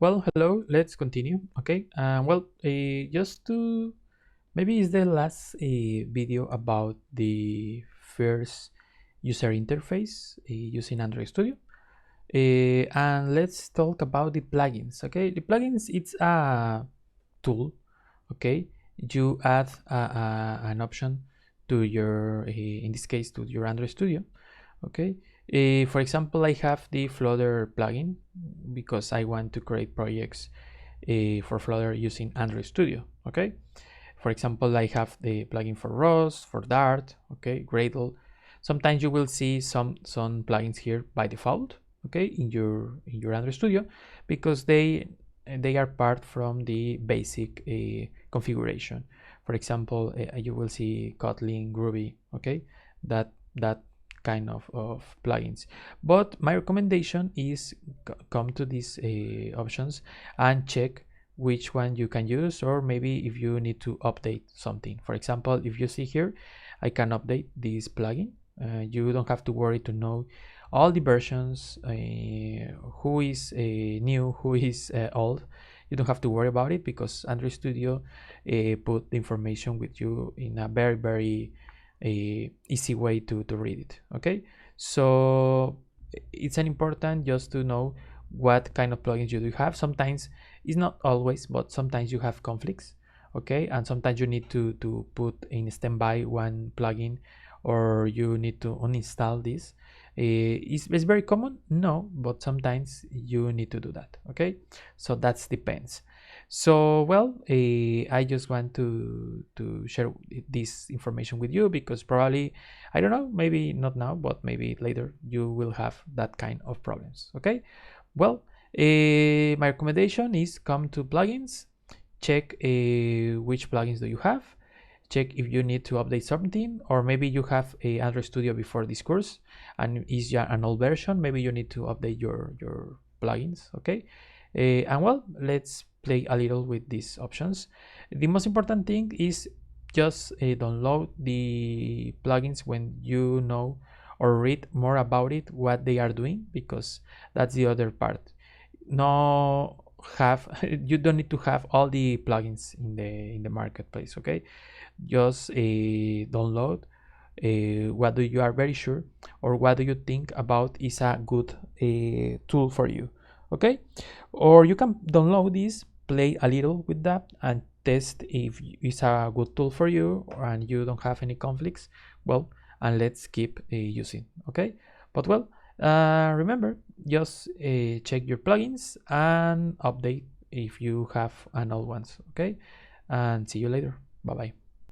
Well, hello, let's continue. Okay, just to maybe it's the last video about the first user interface using Android Studio. And let's talk about the plugins. Okay, the plugins, it's a tool. Okay, you add an option to your, in this case, to your Android Studio. Okay, for example, I have the Flutter plugin because I want to create projects for Flutter using Android Studio. Okay, for example, I have the plugin for Rust, for Dart, okay, Gradle. Sometimes you will see some plugins here by default, okay, in your Android Studio, because they are part from the basic configuration. For example, you will see Kotlin, Groovy, okay, that kind of plugins. But my recommendation is come to these options and check which one you can use, or maybe if you need to update something. For example, if you see here, I can update this plugin. You don't have to worry to know all the versions, who is new, who is old. You don't have to worry about it because Android Studio put the information with you in a very easy way to read it. Okay, so it's an important just to know what kind of plugins you do have. Sometimes it's not always, but sometimes you have conflicts, okay, and sometimes you need to put in standby one plugin, or you need to uninstall this. It's very common, no, but sometimes you need to do that. Okay, so that depends. So well, I just want to share this information with you because probably, I don't know, maybe not now, but maybe later you will have that kind of problems. Okay, well, my recommendation is come to plugins, check which plugins do you have, check if you need to update something, or maybe you have a Android Studio before this course and is an old version, maybe you need to update your plugins. Okay, and well, let's play a little with these options. The most important thing is just download the plugins when you know or read more about it, what they are doing, because that's the other part. No, have you don't need to have all the plugins in the marketplace. Okay, just download what do you are very sure, or what do you think about is a good tool for you. Okay, or you can download this, play a little with that, and test if it's a good tool for you and you don't have any conflicts. Well, and let's keep using. Okay, but well, remember, just check your plugins and update if you have an old ones. Okay, and see you later. Bye bye.